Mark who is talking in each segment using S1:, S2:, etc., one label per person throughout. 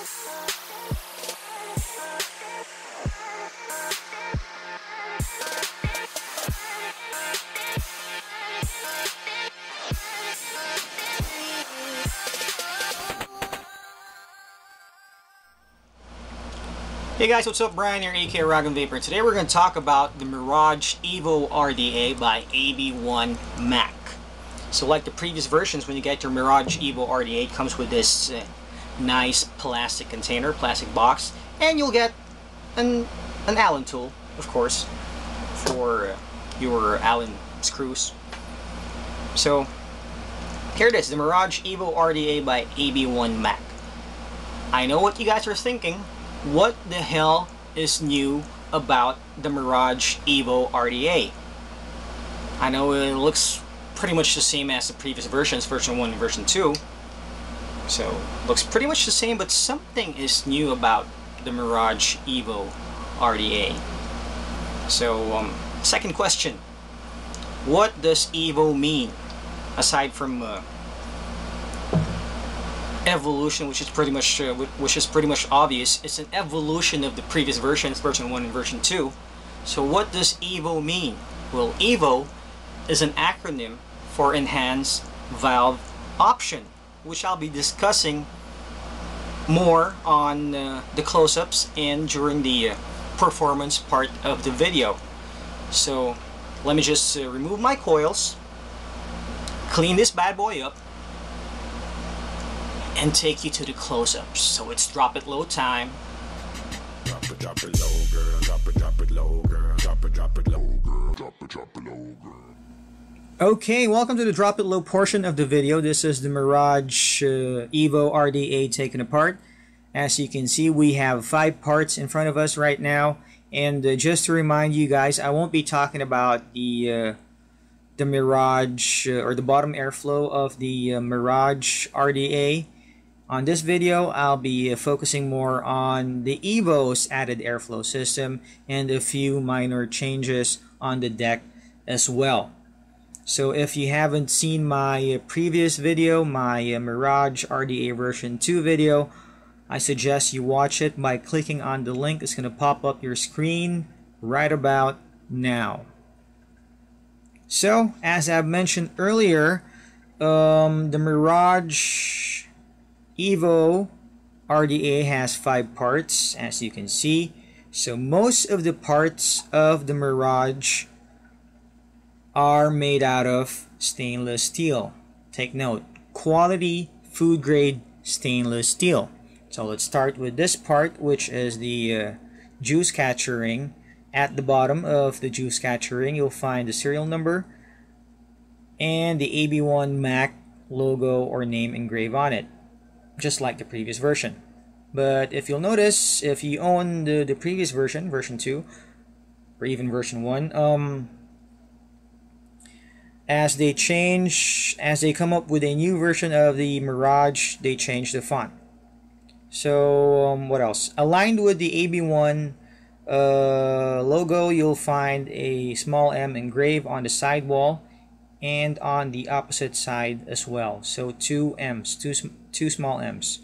S1: Hey guys, what's up? Brian here, aka uragonvaper. Today we're going to talk about the Mirage EVO RDA by AB1 Mach. So like the previous versions, when you get your Mirage EVO RDA, it comes with this nice plastic container, plastic box, and you'll get an Allen tool, of course, for your Allen screws. So here it is, the Mirage EVO RDA by AB1 Mach. I know what you guys are thinking. What the hell is new about the Mirage EVO RDA? I know it looks pretty much the same as the previous versions, version 1 and version 2. So, looks pretty much the same, but something is new about the Mirage EVO RDA. So, second question. What does EVO mean? Aside from evolution, which is pretty much obvious, it's an evolution of the previous versions, version 1 and version 2. So what does EVO mean? Well, EVO is an acronym for Enhanced Valve Option, which I'll be discussing more on the close-ups and during the performance part of the video. So let me just remove my coils, clean this bad boy up, and take you to the close-ups. So it's drop it low time. Drop it low, girl. Drop it low, girl. Drop it low, girl. Drop it low, girl. Okay, welcome to the drop it low portion of the video. This is the Mirage EVO RDA taken apart. As you can see, we have 5 parts in front of us right now. And just to remind you guys, I won't be talking about the Mirage or the bottom airflow of the Mirage RDA. On this video, I'll be focusing more on the EVO's added airflow system and a few minor changes on the deck as well. So if you haven't seen my previous video, my Mirage RDA version 2 video, I suggest you watch it by clicking on the link. It's going to pop up your screen right about now. So, as I've mentioned earlier, the Mirage EVO RDA has 5 parts, as you can see. So most of the parts of the Mirage are made out of stainless steel. Take note, quality food grade stainless steel. So let's start with this part, which is the juice catcher ring. At the bottom of the juice catcher ring, you'll find the serial number and the AB1 Mach logo or name engraved on it, just like the previous version. But if you'll notice, if you own the previous version, version 2, or even version 1, as they come up with a new version of the Mirage, they change the font. So what else? Aligned with the AB1 logo, you'll find a small M engraved on the sidewall and on the opposite side as well. So two M's, two small M's.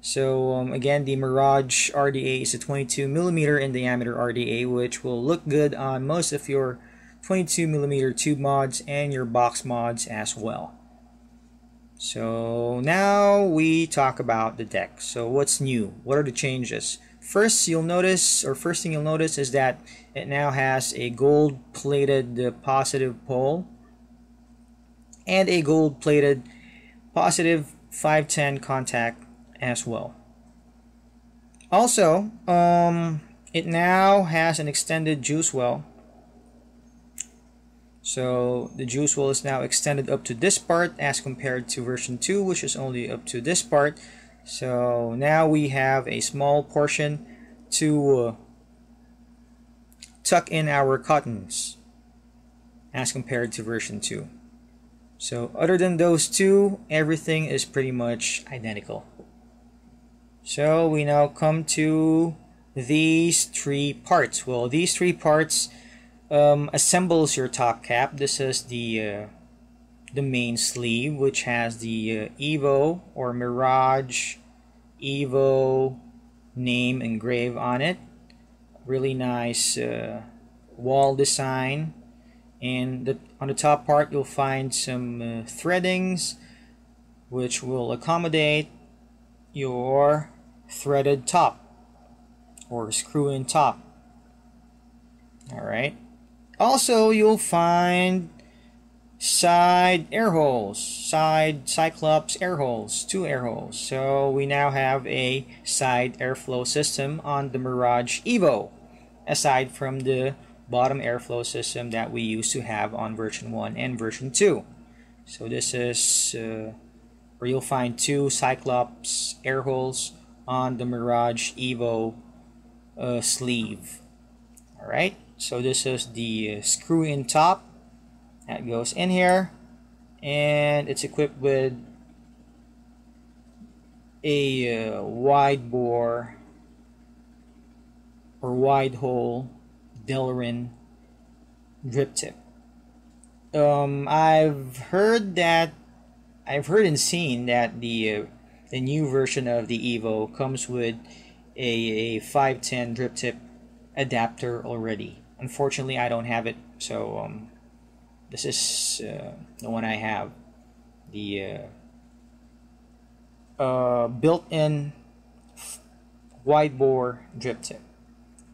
S1: So again, the Mirage RDA is a 22mm in diameter RDA, which will look good on most of your 22mm tube mods and your box mods as well. So now we talk about the deck. So what's new? What are the changes? First thing you'll notice is that it now has a gold-plated positive pole and a gold-plated positive 510 contact as well. Also, it now has an extended juice well. So the juice well is now extended up to this part as compared to version 2, which is only up to this part. So now we have a small portion to tuck in our cottons as compared to version 2. So other than those two, everything is pretty much identical. So we now come to these 3 parts. Well, these 3 parts assembles your top cap. This is the main sleeve, which has the EVO or Mirage EVO name engraved on it. Really nice wall design. And on the top part you'll find some threadings which will accommodate your threaded top or screw-in top. Alright. Also, you'll find side air holes, side Cyclops air holes, 2 air holes. So we now have a side airflow system on the Mirage EVO, aside from the bottom airflow system that we used to have on version 1 and version 2. So this is where you'll find 2 Cyclops air holes on the Mirage EVO sleeve. Alright, so this is the screw-in top that goes in here, and it's equipped with a wide bore or wide hole Delrin drip tip. I've heard and seen that the new version of the EVO comes with a 510 drip tip adapter already. Unfortunately, I don't have it, so this is the one I have. The built-in wide bore drip tip.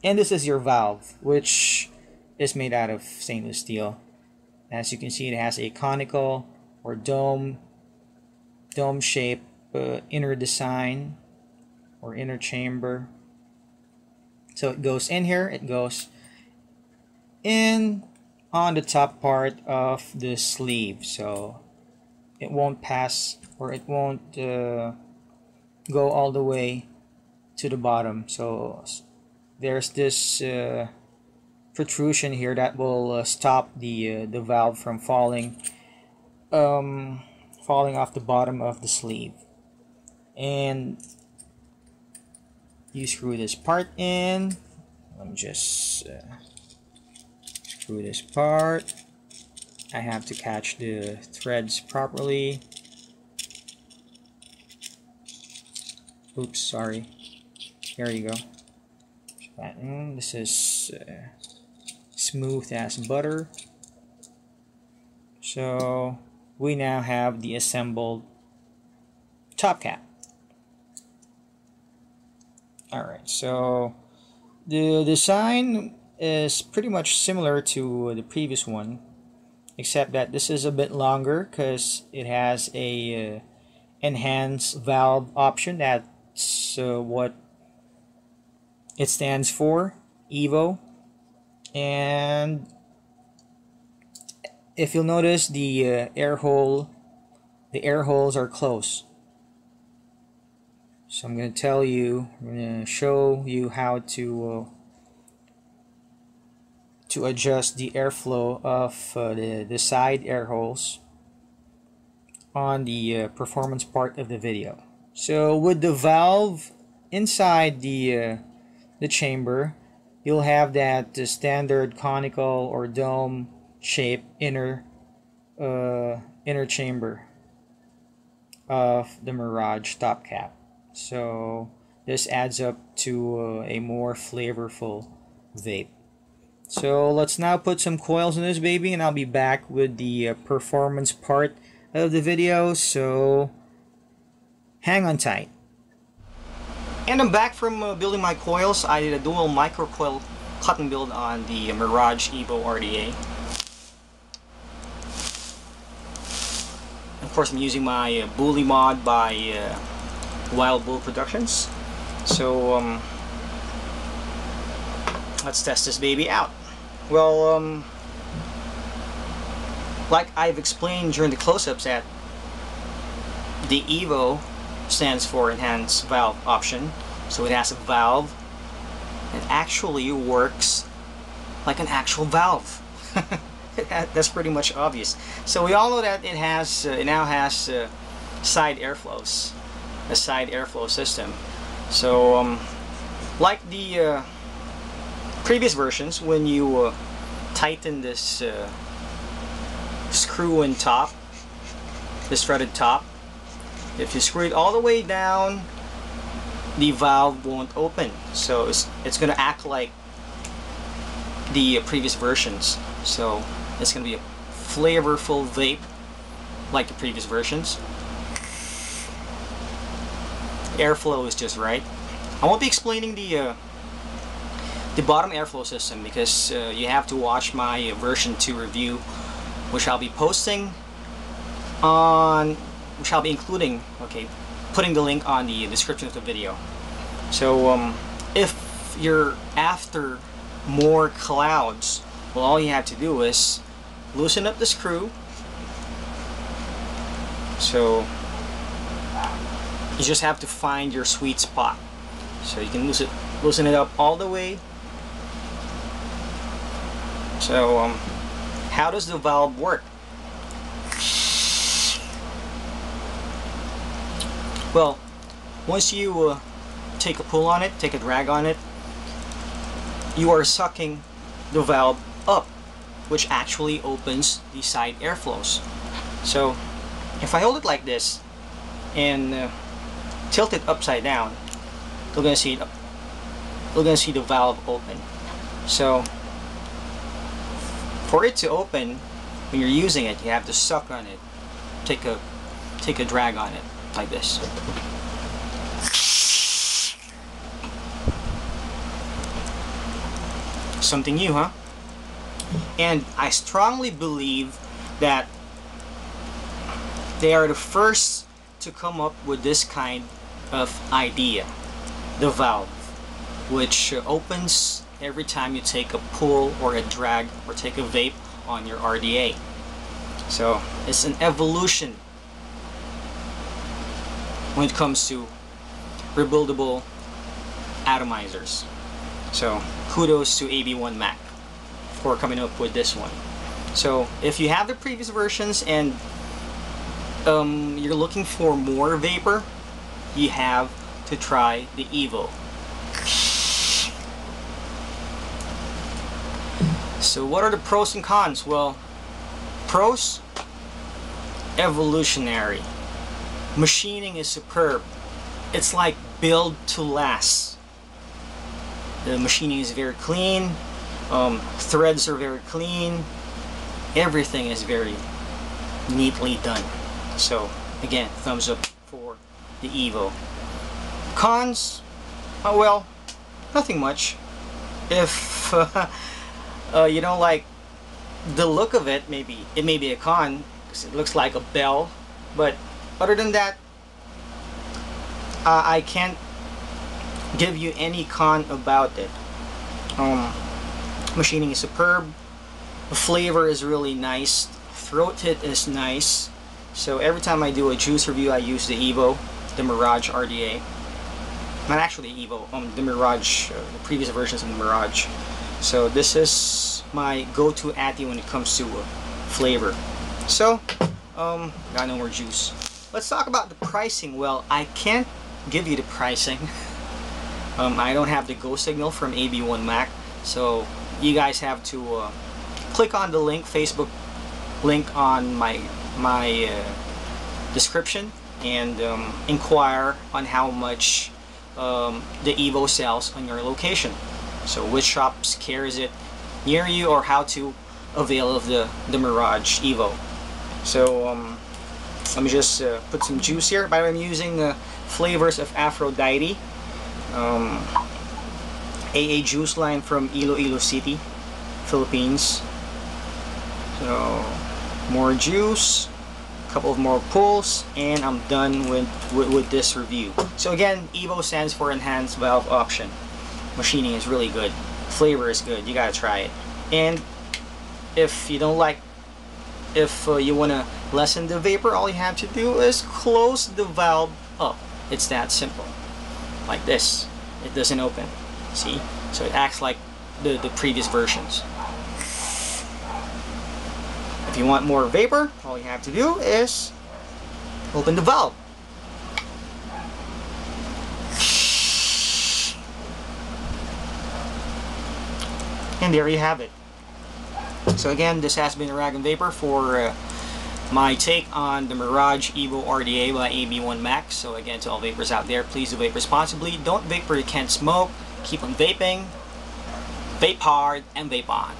S1: And this is your valve, which is made out of stainless steel. As you can see, it has a conical or dome shape inner design or inner chamber. So it goes in here, it goes in on the top part of the sleeve, so it won't pass, or it won't go all the way to the bottom. So there's this protrusion here that will stop the valve from falling off the bottom of the sleeve. And you screw this part in. Let me just screw this part. I have to catch the threads properly. Oops, sorry. There you go. This is smooth as butter. So we now have the assembled top cap. Alright, so the design is pretty much similar to the previous one, except that this is a bit longer because it has a enhanced valve option. That's what it stands for, EVO. And if you'll notice, the air holes are close. So I'm going to show you how to adjust the airflow of the side air holes on the performance part of the video. So with the valve inside the chamber, you'll have that standard conical or dome shape inner chamber of the Mirage top cap. So this adds up to a more flavorful vape. So let's now put some coils in this baby, and I'll be back with the performance part of the video, so hang on tight. And I'm back from building my coils. I did a dual microcoil cotton build on the Mirage EVO RDA. Of course, I'm using my Bully mod by Wild Bull Productions. So let's test this baby out. Well, like I've explained during the close-ups, that the EVO stands for Enhanced Valve Option. So it has a valve that actually works like an actual valve. That's pretty much obvious. So we all know that it now has side airflows, a side airflow system. So like the previous versions, when you tighten this screw in top, this threaded top, if you screw it all the way down the valve won't open. So it's gonna act like the previous versions. So it's gonna be a flavorful vape like the previous versions. Airflow is just right. I won't be explaining the bottom airflow system because you have to watch my version 2 review, which I'll be posting on, which I'll be including, okay, putting the link on the description of the video. So if you're after more clouds, well, all you have to do is loosen up the screw. So you just have to find your sweet spot. So you can loosen it up all the way. So how does the valve work? Well, once you take a pull on it, take a drag on it, you are sucking the valve up, which actually opens the side airflows. So if I hold it like this and tilt it upside down, you're gonna see the valve open. So for it to open, when you're using it, you have to suck on it, take a drag on it like this. Something new, huh? And I strongly believe that they are the first to come up with this kind of idea, the valve, which opens every time you take a pull or a drag or take a vape on your RDA. So it's an evolution when it comes to rebuildable atomizers. So kudos to AB1 Mach for coming up with this one. So if you have the previous versions and you're looking for more vapor, you have to try the EVO. So what are the pros and cons? Well, pros, evolutionary. Machining is superb. It's like build to last. The machining is very clean, threads are very clean, everything is very neatly done. So again, thumbs up for the EVO. Cons? Oh, well, nothing much. If you don't like the look of it, maybe it may be a con because it looks like a bell, but other than that, I can't give you any con about it. Machining is superb, the flavor is really nice, throat hit is nice. So every time I do a juice review, I use the EVO, the Mirage RDA. Not actually the EVO, the Mirage, the previous versions of the Mirage. So this is my go-to ATI when it comes to flavor. So, got no more juice. Let's talk about the pricing. Well, I can't give you the pricing. I don't have the go signal from AB1 Mach, so you guys have to click on the link, Facebook link on my description, and inquire on how much the EVO sells on your location. So which shops carries it near you, or how to avail of the Mirage EVO. So let me just put some juice here. By the way, I'm using flavors of Aphrodite, AA juice line from Iloilo City, Philippines. So more juice, a couple of more pulls, and I'm done with this review. So again, EVO stands for Enhanced Valve Option. Machining is really good, flavor is good, you gotta try it. And if you don't like, if you want to lessen the vapor, all you have to do is close the valve up. It's that simple, like this. It doesn't open, see? So it acts like the previous versions. If you want more vapor, all you have to do is open the valve. And there you have it. So again, this has been Uragon Vapor for my take on the Mirage EVO RDA by AB1 Mach. So again, to all vapors out there, please do vape responsibly. Don't vape where you can't smoke. Keep on vaping. Vape hard and vape on.